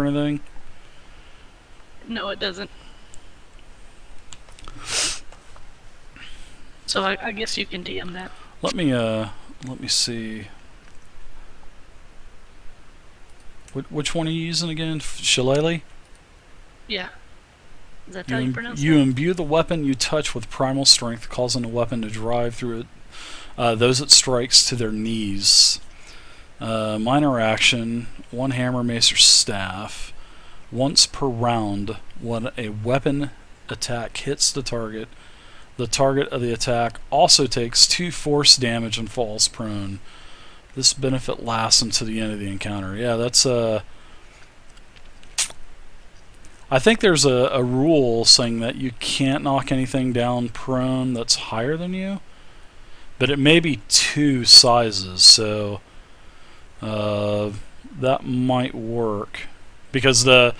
anything? No, it doesn't. So I guess you can DM that. Let me see. Which one are you using again? Shillelagh? Yeah. Is that how you pronounce You it? imbue the weapon you touch with primal strength, causing the weapon to drive through those it strikes to their knees. Minor action: one hammer, mace, or staff. Once per round, when a weapon attack hits the target of the attack also takes 2 force damage and falls prone. This benefit lasts until the end of the encounter. Yeah, that's I think there's a rule saying that you can't knock anything down prone that's higher than you, but it may be 2 sizes, so that might work because the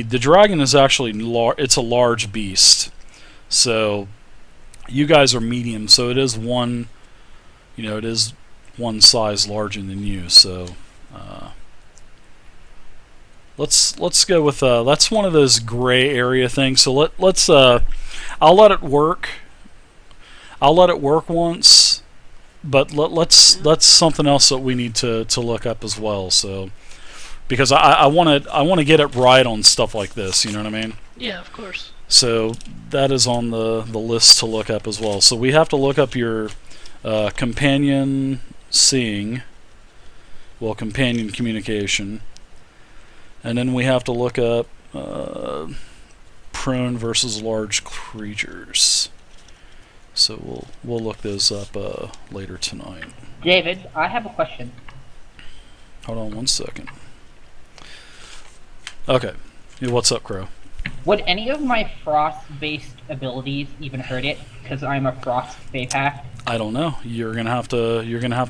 dragon is actually it's a large beast, so you guys are medium, so it is one size larger than you. So let's go with that's one of those gray area things. So let's I'll let it work. I'll let it work once, but that's something else that we need to look up as well. So because I want to get it right on stuff like this. You know what I mean? Yeah, of course. So that is on the list to look up as well. So we have to look up your companion seeing, companion communication, and then we have to look up prone versus large creatures. So we'll look those up later tonight. David, I have a question. Hold on one second. Okay. Yeah, what's up, Crow? Would any of my frost-based abilities even hurt it? Because I'm a frost Faepack. I don't know. You're gonna have to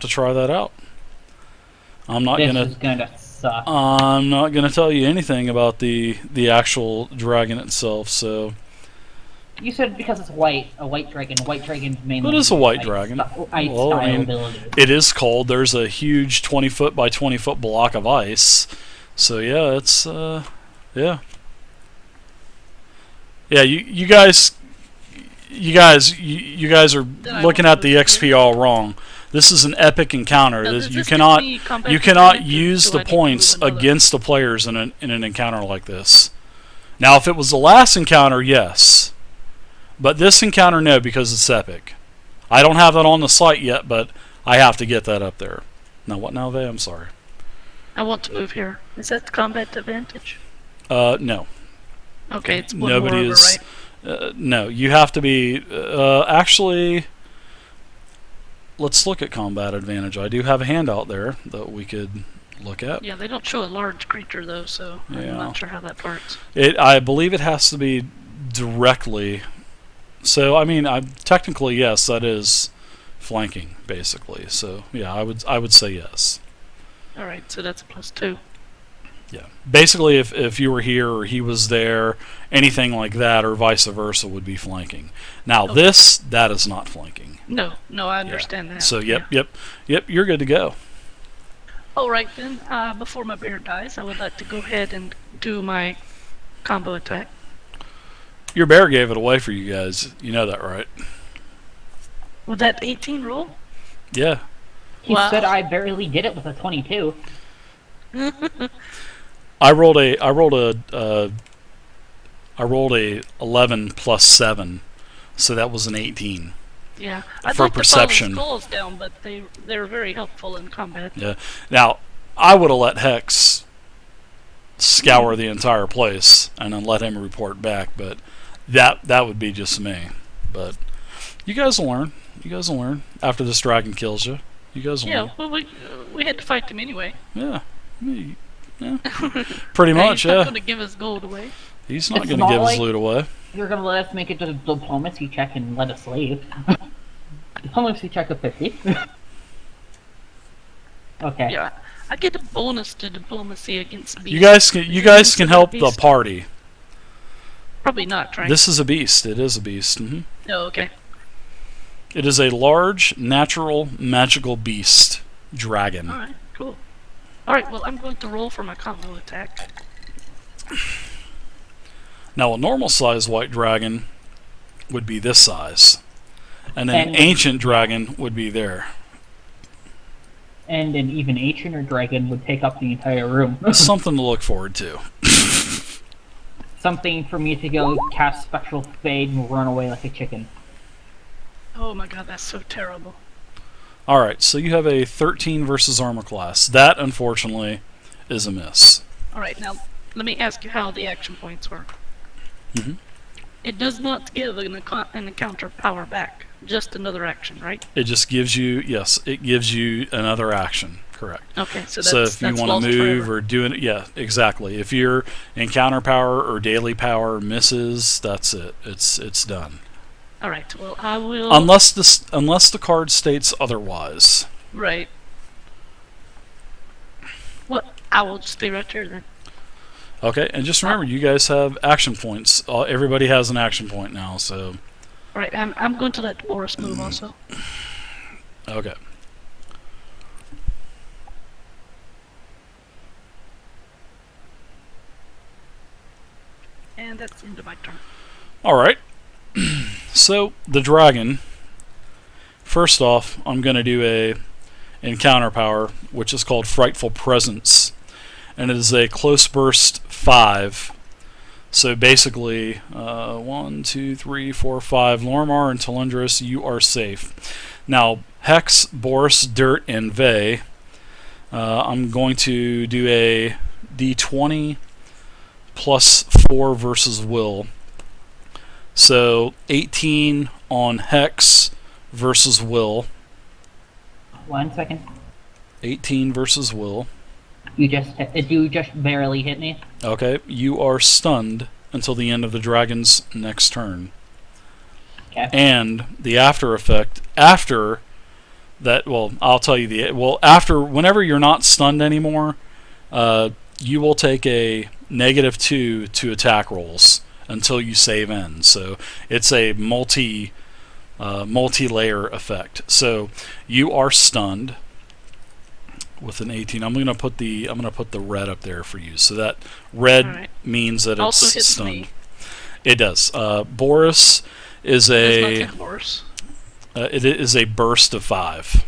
try that out. This is gonna suck. I'm not gonna tell you anything about the actual dragon itself. So You said because it's white, a white dragon. White dragon's mainly. it is a white dragon. Ice Well, I style mean, ability. it is cold. There's a huge 20-foot by 20-foot block of ice. So yeah, it's yeah. Yeah, you guys are looking at the XP all wrong. This is an epic encounter. Now, You cannot use the points another? against the players in an encounter like this. Now, if it was the last encounter, yes, but this encounter, no, because it's epic. I don't have that on the site yet, but I have to get that up there. Now, what now, Vay? I'm sorry. I want to move here. Is that combat advantage? No. Okay, it's one Nobody more is. over, right? No, you have to be. Actually, let's look at combat advantage. I do have a handout there that we could look at. Yeah, they don't show a large creature though, so Yeah. I'm not sure how that works. I believe it has to be directly. So I mean, technically yes, that is flanking basically. So yeah, I would say yes. All right, so that's a +2. Yeah. Basically, if you were here or he was there, anything like that, or vice versa, would be flanking. Now Okay. that is not flanking. No, I understand that. So yeah. yep, you're good to go. All right then. Before my bear dies, I would like to go ahead and do my combo attack. Your bear gave it away for you guys. You know that, right? Would that 18 roll? Yeah. He Wow. said I barely did it with a 22. I rolled a 11 plus 7, so that was an 18. Yeah, I'd For like perception. to follow the skulls down, but they're very helpful in combat. Yeah. Now, I would have let Hex scour the entire place and then let him report back, but that would be just me. But you guys will learn. You guys will learn after this dragon kills you. You guys will Yeah, learn. well, we had to fight him anyway. Yeah. Pretty much, He's not yeah. going to give his gold away. He's not It's going to not give his like- loot away. You're gonna let us make it to the diplomacy check and let us leave. Diplomacy check of 50. Okay. Yeah, I get a bonus to diplomacy against beasts. You guys can help the party. Probably not, right? This is a beast. It is a beast. Oh, okay. It is a large, natural, magical beast. Dragon. Alright, cool. Alright, well, I'm going to roll for my combo attack. Now, a normal size white dragon would be this size, and then an And- ancient dragon would be there. And an even ancient or dragon would take up the entire room. Something to look forward to. Something for me to go cast Spectral Fade and run away like a chicken. Oh my god, that's so terrible. Alright, so you have a 13 versus armor class. That, unfortunately, is a miss. Alright, now let me ask you how the action points work. Mhm. It does not give an encounter power back, just another action, right? It just gives you, yes, it gives you another action. Correct. Okay, so that's So if you that's want to lost move forever. or do it, yeah, exactly. If your encounter power or daily power misses, that's it. It's done. Alright, well I will... Unless the card states otherwise. Right. Well, I will just be right here then. Okay, and just remember, you guys have action points. Everybody has an action point now, so Alright, I'm going to let Boris move also. okay. And that's the end of my turn. All right. So the dragon. First off, I'm going to do a encounter power, which is called Frightful Presence, and it is a close burst 5. So basically, 1, 2, 3, 4, 5. Lormar and Telendris, you are safe. Now, Hex, Boris, Dirt, and Vey. I'm going to do a D20 plus 4 versus Will. So 18 on Hex versus Will. 1 second. 18 versus Will. You just barely hit me. Okay, you are stunned until the end of the dragon's next turn. Okay. And the after effect after that, well, I'll tell you after, whenever you're not stunned anymore, you will take a -2 to attack rolls until you save ends. So it's a multi-layer effect. So you are stunned with an 18. I'm gonna put the red up there for you. So that red Alright. means that Also it's hits stunned. me. It does. Boris is Does not a hit Boris. it is a burst of 5.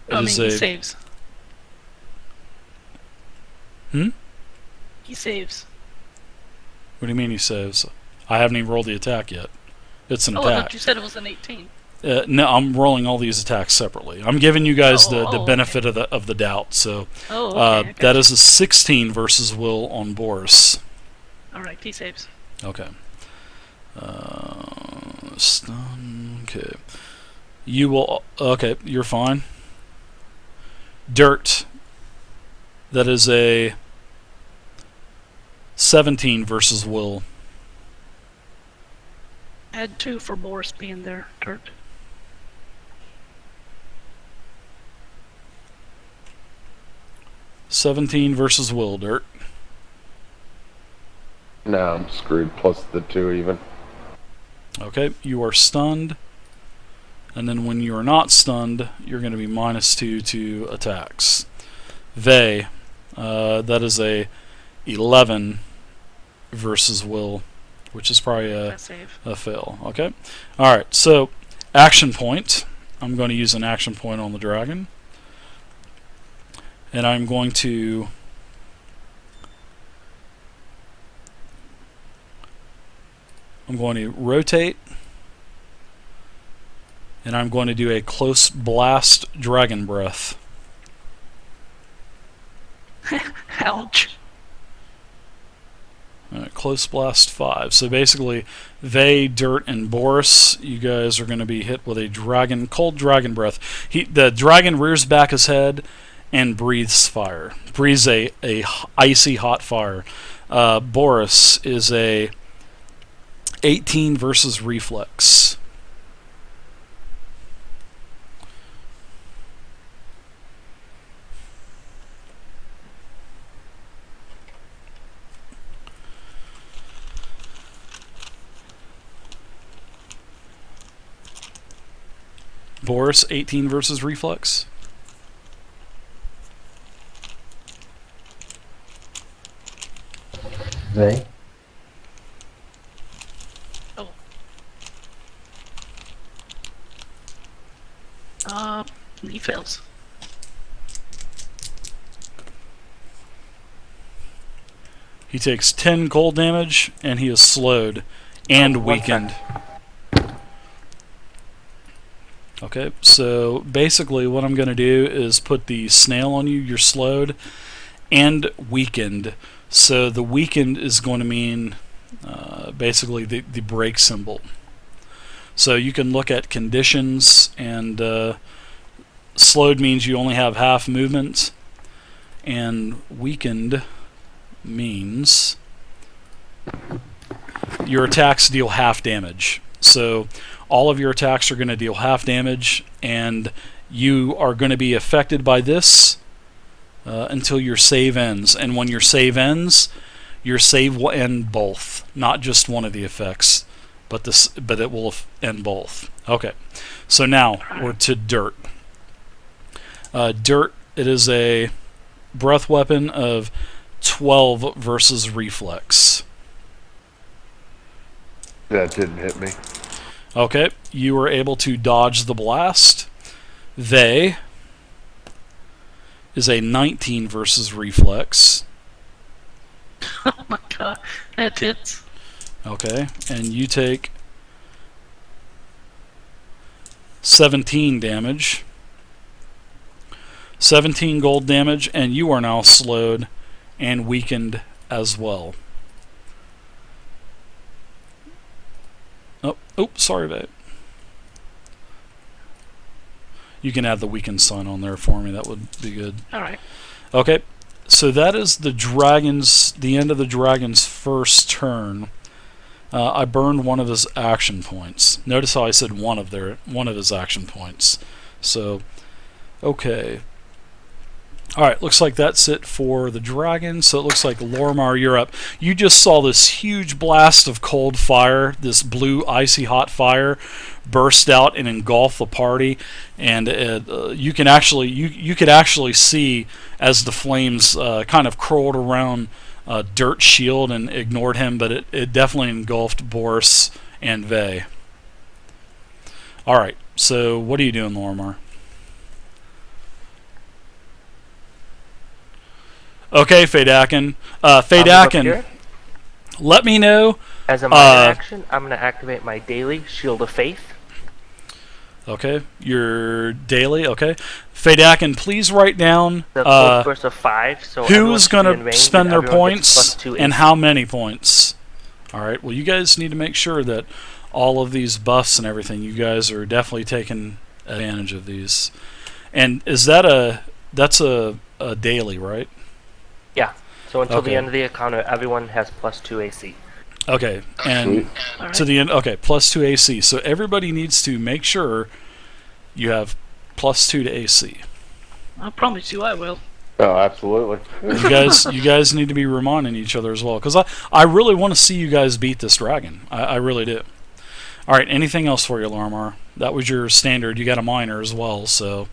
It I mean, is he a saves. Hmm? He saves. What do you mean he saves? I haven't even rolled the attack yet. It's an Oh, I attack. thought you said it was an 18. No, I'm rolling all these attacks separately. I'm giving you guys the okay. benefit of the doubt. So Oh, okay. I got that you. is a 16 versus Will on Boris. Alright, he saves. Okay. Stun. Okay. You will. Okay, you're fine. Dirt. That is a 17 versus Will. Add 2 for Boris being there, Dirt. '17 versus Will. Dirt. No, I'm screwed. Plus the 2 even. Okay, you are stunned. And then when you are not stunned, you're going to be -2 to attacks. Vey, that is a 11 versus Will, which is probably That save. a fail. Okay? Alright, so action point. I'm going to use an action point on the dragon. And I'm going to rotate, and I'm going to do a close blast dragon breath. Ouch. Close blast 5. So basically, Vey, Dirt, and Boris, you guys are going to be hit with a cold dragon breath. The dragon rears back his head and breathes fire. Breathes a icy hot fire. Boris is a 18 versus reflex. Boris, 18 versus reflex. They? Oh. He fails. He takes 10 cold damage, and he is slowed and One weakened. Okay, so basically what I'm going to do is put the snail on you. You're slowed and weakened. So the weakened is going to mean basically the break symbol. So you can look at conditions, and slowed means you only have half movement, and weakened means your attacks deal half damage. So all of your attacks are going to deal half damage, and you are going to be affected by this until your save ends. And when your save ends, your save will end both, not just one of the effects, but it will end both. Okay, so now we're to dirt. Dirt, it is a breath weapon of 12 versus reflex. That didn't hit me. Okay, you were able to dodge the blast. They is a 19 versus reflex. Oh my god, that hits. Okay, and you take 17 damage. 17 gold damage, and you are now slowed and weakened as well. Oh, sorry, babe. You can add the weakened sign on there for me. That would be good. Alright. Okay, so that is the end of the dragon's first turn. I burned one of his action points. Notice how I said one of his action points. So, okay. Alright, looks like that's it for the dragon. So it looks like Lormar, you're up. You just saw this huge blast of cold fire, this blue icy hot fire burst out and engulf the party, and you could actually see as the flames kind of crawled around Dirt's shield and ignored him, but it definitely engulfed Boris and Vey. Alright, so what are you doing, Lormar? Okay, Fadakin. Fadakin, let me know. As a minor action, I'm going to activate my daily Shield of Faith. Okay, your daily. Okay, Fadakin, please write down The cold burst of 5. So who's going to range, spend their everyone gets points +2 and AC. how many points. All right. Well, you guys need to make sure that all of these buffs and everything, you guys are definitely taking advantage of these. And is that that's a daily, right? Yeah. So until Okay. the end of the encounter, everyone has +2 AC. Okay, and Alright. to the end. Okay, +2 AC. So everybody needs to make sure you have +2 to AC. I promise you I will. Oh, absolutely. You guys need to be reminding each other as well, because I really want to see you guys beat this dragon. I really do. All right, anything else for you, Lormar? That was your standard. You got a minor as well, so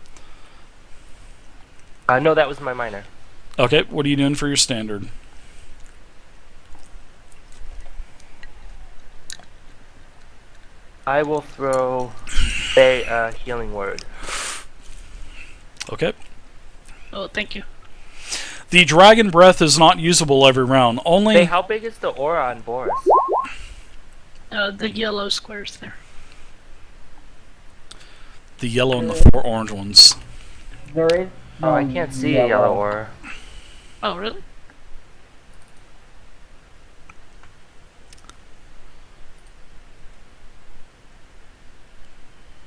No, that was my minor. okay. What are you doing for your standard? I will throw a healing word. Okay. Oh, thank you. The dragon breath is not usable every round. Hey, Only how big is the aura on Boris? The yellow squares there. the yellow and the 4 orange ones. There is Oh, I can't see a yellow aura. Oh, really?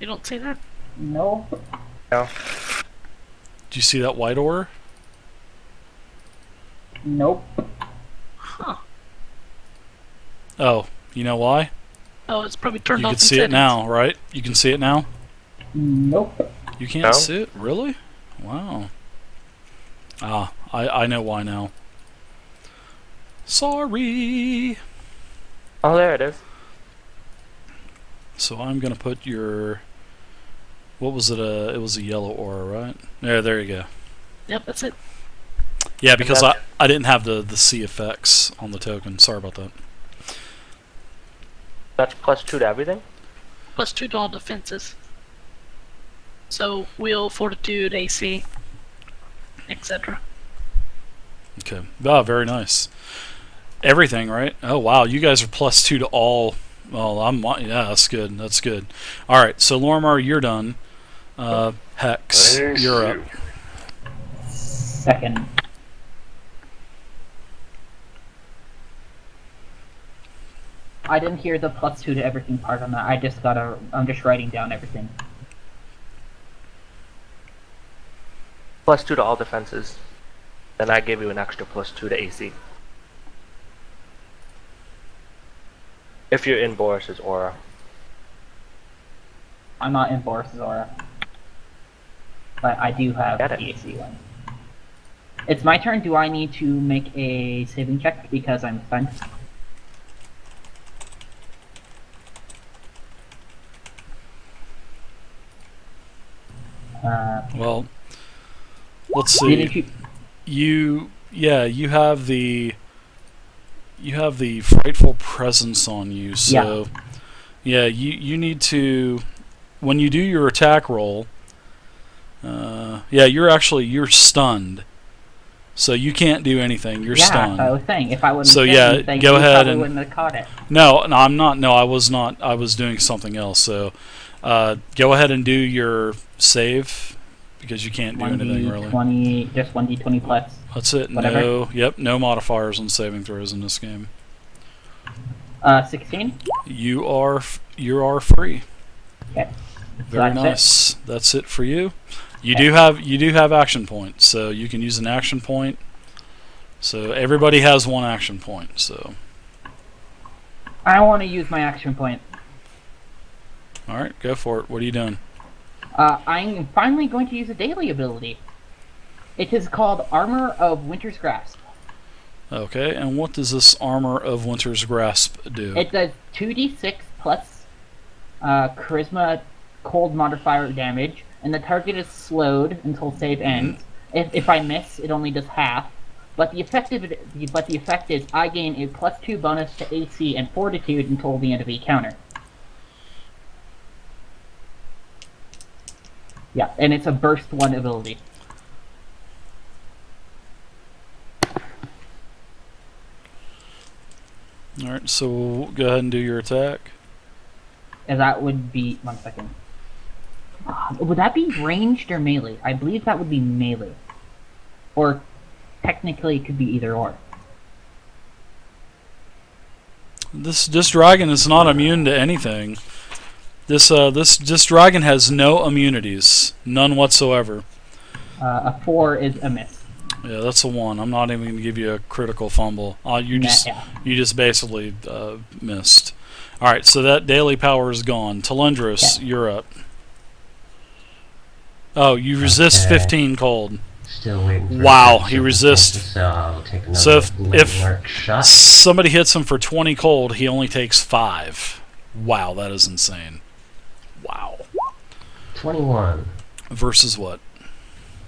You don't see that? No. No. Do you see that white ore? Nope. Huh. Oh, you know why? Oh, it's probably turned You off can in see it settings. now, right? You can see it now? Nope. You can't No? see it? Really? Wow. Ah, I know why now. Sorry. Oh, there it is. So I'm gonna put your. What was it? It was a yellow aura, right? There you go. Yep, that's it. Yeah, because that's- I didn't have the C effects on the token. Sorry about that. That's +2 to everything? +2 to all defenses. So will, fortitude, AC, etc. Okay. Oh, very nice. Everything, right? Oh, wow. You guys are +2 to all. Well, yeah, that's good. That's good. All right. So, Lormar, you're done. Hex, Thank you're up. you. Second. I didn't hear the +2 to everything part on that. I'm just writing down everything. +2 to all defenses. Then I give you an extra +2 to AC. If you're in Boris's aura. I'm not in Boris's aura. But I do have Get it. the AC one. It's my turn. Do I need to make a saving check because I'm stunned? Well, let's Didn't see. you? You have the frightful presence on you. So, yeah, you need to, when you do your attack roll. Yeah, you're stunned. So you can't do anything. You're Yeah, stunned. I was saying if I wouldn't So, say yeah, anything, go you ahead probably and- wouldn't have caught it. No, I'm not. No, I was not. I was doing something else. So, go ahead and do your save because you can't do anything really. 1d20, just 1d20 plus. That's it. whatever. No modifiers on saving throws in this game. 16. You are free. Okay. Very that's it. nice. That's it for you. You do have action points, so you can use an action point. So everybody has one action point. So I want to use my action point. all right, go for it. What are you doing? I'm finally going to use a daily ability. It is called Armor of Winter's Grasp. Okay, and what does this Armor of Winter's Grasp do? It does 2d6 plus charisma cold modifier damage, and the target is slowed until save ends. If I miss, it only does half. But the effect is I gain a +2 bonus to AC and Fortitude until the end of each counter. Yeah, and it's a burst 1 ability. All right, so go ahead and do your attack. And that would be 1 second. Would that be ranged or melee? I believe that would be melee. Or technically it could be either or. This dragon is not immune to anything. This dragon has no immunities, none whatsoever. A 4 is a miss. Yeah, that's a 1. I'm not even going to give you a critical fumble. You just basically missed. All right, so that daily power is gone. Talendris, Yeah. you're up. Oh, you resist Okay. 15 cold. Still waiting for Wow, the he resists. So I'll take another So if lightning arc shot. somebody hits him for 20 cold, he only takes 5. Wow, that is insane. Wow. 21 Versus what?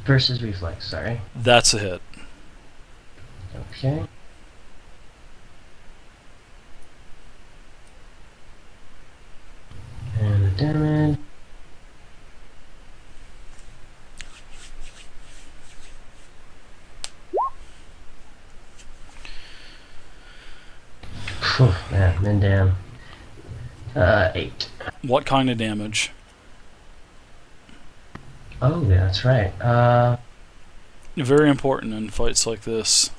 versus reflex, sorry. That's a hit. Okay. And the damage. Phew, yeah, Mindam. 8. What kind of damage? Oh, yeah, that's right. Very important in fights like this.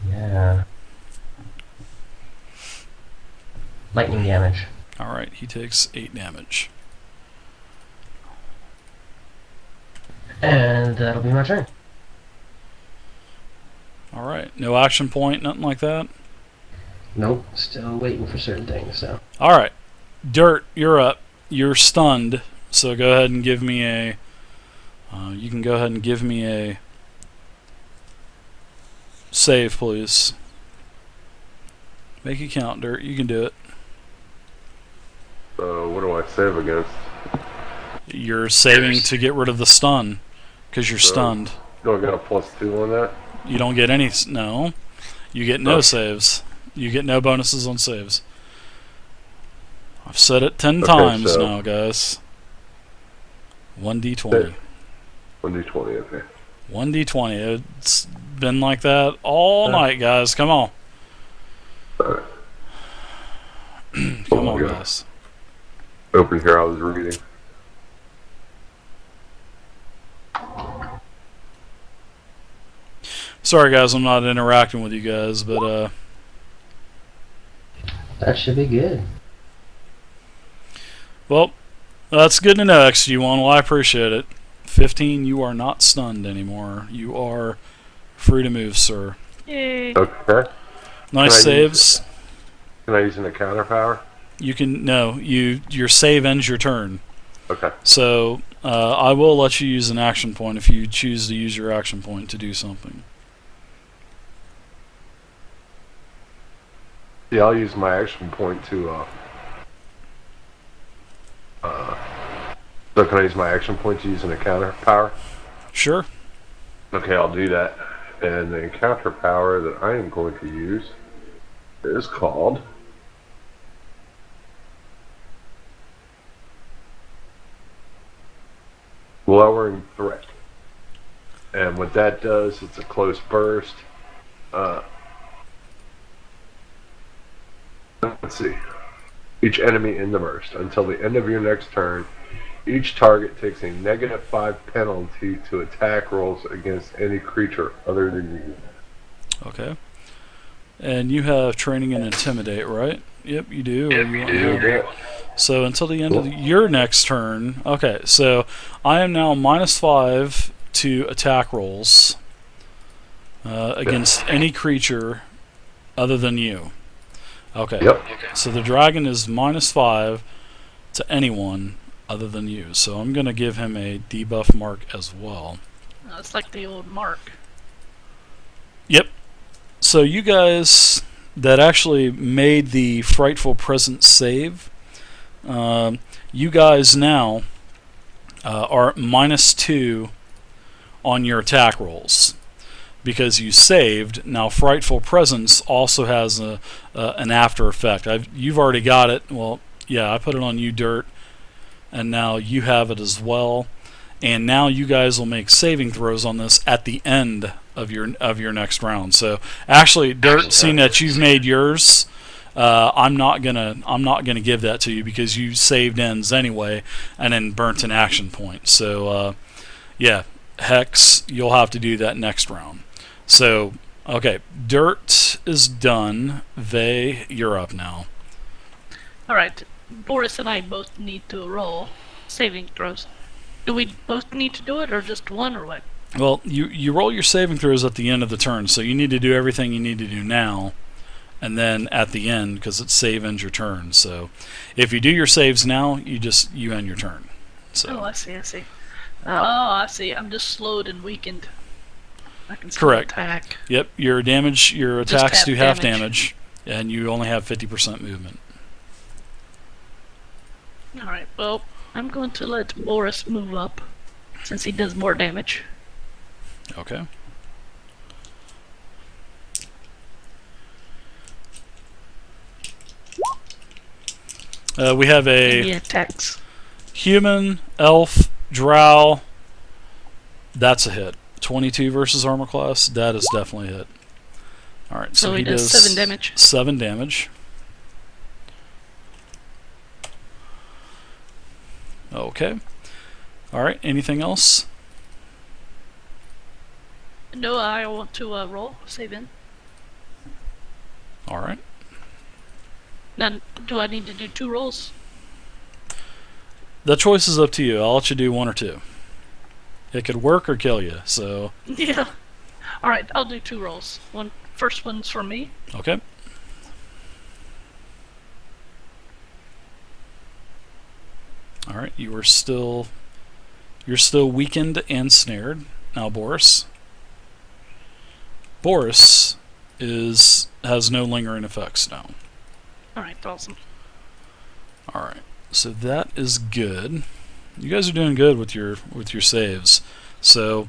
Yeah. Lightning damage. Alright, he takes 8 damage. And that'll be my turn. Alright, no action point, nothing like that? Nope, still waiting for certain things, so. Alright, Dirt, you're up. You're stunned, so go ahead and give me a... you can go ahead and give me a... save, please. Make it count, Dirt. You can do it. What do I save against? You're saving to get rid of the stun, because you're So- stunned. Do I got a +2 on that? You don't get any. No. You get no Oh. saves. You get no bonuses on saves. I've said it 10 Okay, times so- now, guys. 1d20. 1d20, okay. 1d20. It's been like that all night, guys. Come on. Alright. Come on, Yeah. guys. Open here, I was reading. Sorry, guys, I'm not interacting with you guys, but That should be good. well, that's good to know, XG1. Well, I appreciate it. 15, you are not stunned anymore. You are free to move, sir. Yay. Okay. Nice Can I use- saves. Can I use an encounter power? You can no. Your save ends your turn. Okay. So I will let you use an action point if you choose to use your action point to do something. Yeah, I'll use my action point to, so can I use my action point to use an encounter power? Sure. Okay, I'll do that. And the encounter power that I am going to use is called Lowering Threat. And what that does, it's a close burst. Let's see. Each enemy in the burst. Until the end of your next turn, each target takes a -5 penalty to attack rolls against any creature other than you. Okay. And you have training in Intimidate, right? Yep, you do. Or you want- Yeah. So until the end of your next turn. Okay, so I am now -5 to attack rolls against any creature other than you. Okay. Yep. So the dragon is -5 to anyone other than you. So I'm going to give him a debuff mark as well. It's like the old Mark. Yep. So you guys that actually made the Frightful Presence save, you guys now are -2 on your attack rolls because you saved. Now Frightful Presence also has an after effect. You've already got it. Well, yeah, I put it on you, Dirt, and now you have it as well. And now you guys will make saving throws on this at the end of your next round. So actually, Dirt, seeing that you've made yours, I'm not gonna give that to you because you saved ends anyway and then burnt an action point. So yeah, Hex, you'll have to do that next round. So okay, Dirt is done. Vey, you're up now. Alright, Boris and I both need to roll saving throws. Do we both need to do it, or just one, or what? Well, you roll your saving throws at the end of the turn, so you need to do everything you need to do now, and then at the end, because it's save ends your turn. So if you do your saves now, you end your turn. So Oh, I see. Oh, I see. I'm just slowed and weakened. I can still Correct. attack. yep, your Just attacks half do half damage. damage, and you only have 50% movement. Alright, well, I'm going to let Boris move up, since he does more damage. Okay. We have And he a attacks. human, elf, drow. That's a hit. 22 versus armor class. That is definitely a hit. All right, so So he does 7 damage. 7 damage. Okay. All right. Anything else? No, I want to roll, save in. All right. Now, do I need to do 2 rolls? The choice is up to you. I'll let you do 1 or 2. It could work or kill you. So Yeah. Alright, I'll do 2 rolls. First one's for me. okay. All right. You're still weakened and snared now, Boris. Boris has no lingering effects now. Alright, awesome. All right, so that is good. You guys are doing good with your saves. So,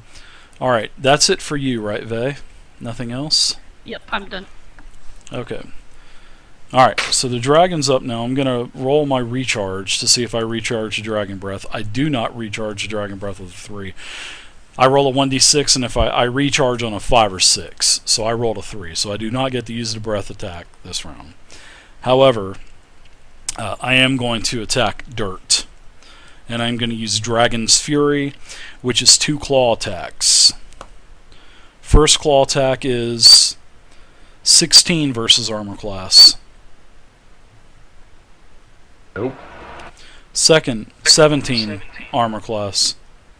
all right, that's it for you, right, Vey? Nothing else? Yep, I'm done. Okay. Alright, so the dragon's up now. I'm going to roll my recharge to see if I recharge the Dragon Breath. I do not recharge the Dragon Breath with a 3. I roll a 1d6, and if I recharge on a 5 or 6. So I rolled a 3. So I do not get to use the breath attack this round. However, I am going to attack Dirt. And I'm going to use Dragon's Fury, which is 2 claw attacks. First claw attack is 16 versus armor class. Nope. Second, 17 armor class.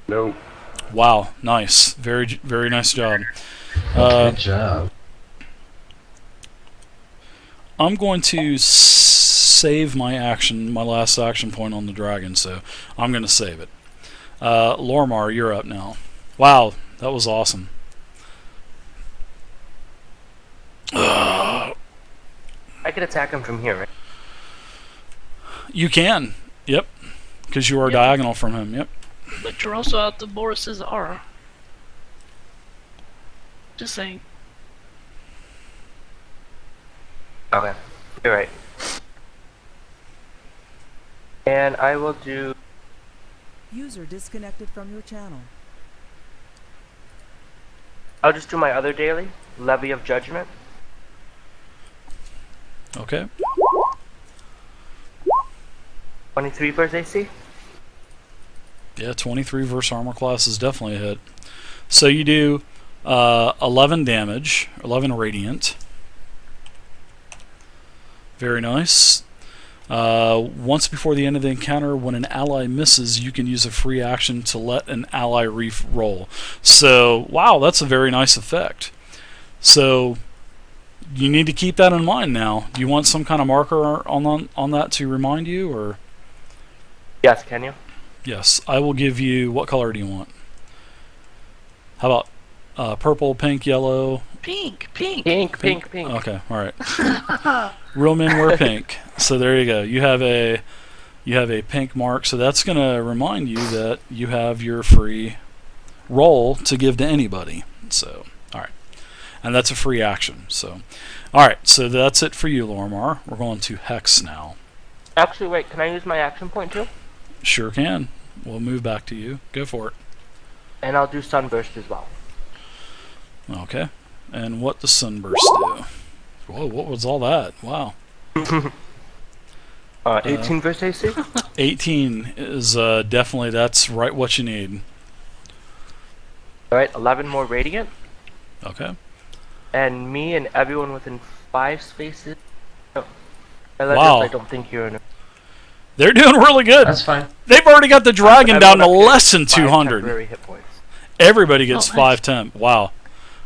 Nope. Wow, nice. Very, very nice job. Good job. I'm going to save my action, my last action point on the dragon, so I'm going to save it. Lormar, you're up now. Wow, that was awesome. I could attack him from here, right? You can, yep, because you are Yep. diagonal from him, yep. But you're also out of Boris's aura. Just saying. Okay, you're right. And I will do. User disconnected from your channel. I'll just do my other daily, Levy of Judgment. Okay. 23 versus AC. Yeah, 23 versus armor class is definitely a hit. So you do 11 damage, 11 radiant. Very nice. Once before the end of the encounter, when an ally misses, you can use a free action to let an ally re-roll. So, wow, that's a very nice effect. So, you need to keep that in mind now. Do you want some kind of marker on that to remind you, or? Yes, can you? Yes, I will give you. What color do you want? How about purple, pink, yellow? Pink. Pink. Okay, all right. Real men wear pink, so there you go. You have a pink mark, so that's going to remind you that you have your free roll to give to anybody. So, all right, and that's a free action. So, all right, so that's it for you, Lormar. We're going to Hex now. Actually, wait, can I use my action point too? Sure can. We'll move back to you. Go for it. And I'll do Sunburst as well. Okay. And what does Sunburst do? Whoa, what was all that? Wow. 18 versus AC? 18 is definitely, that's right what you need. Alright, 11 more Radiant. Okay. And me and everyone within 5 spaces. No. Wow. I don't think you're in a... They're doing really good. That's fine. They've already got the dragon down to Everyone up less than gets 5 200. temporary hit points. Everybody gets Oh, nice. 5 temp. Wow.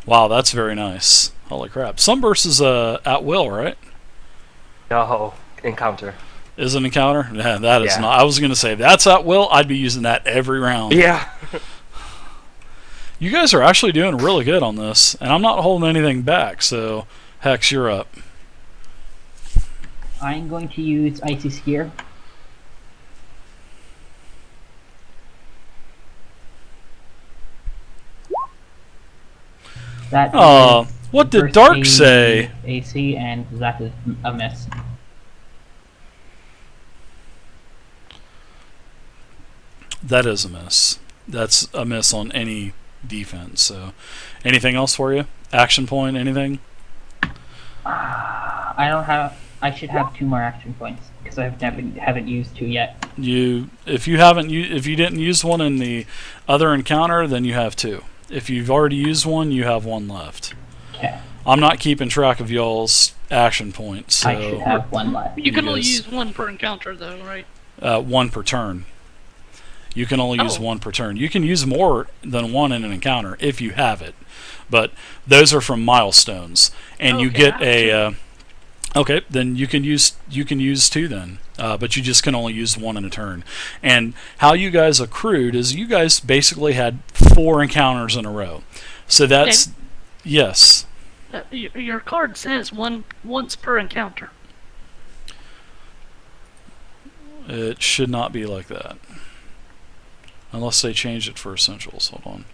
Wow, that's very nice. Holy crap. Sunburst is at will, right? No, encounter. Is an encounter? Yeah, that is Yeah. not. I was going to say, if that's at will, I'd be using that every round. Yeah. You guys are actually doing really good on this, and I'm not holding anything back, so Hex, you're up. I'm going to use Icy Spear. That is What did first Dark A- say? AC, and that is a miss. That is a miss. That's a miss on any defense. So, anything else for you? Action point? Anything? I don't have. I should have 2 more action points because I haven't used 2 yet. If you didn't use one in the other encounter, then you have 2. If you've already used one, you have 1 left. Okay. I'm not keeping track of y'all's action points, so I should have 1 left. You can only Yes. use 1 per encounter, though, right? 1 per turn. You can only use Oh. 1 per turn. You can use more than 1 in an encounter if you have it, but those are from milestones, and you Okay, get I have a. Okay, then you can use 2 then, but you just can only use 1 in a turn. And how you guys accrued is you guys basically had 4 encounters in a row. So that's yes. Your card says once per encounter. It should not be like that, unless they change it for essentials. Hold on.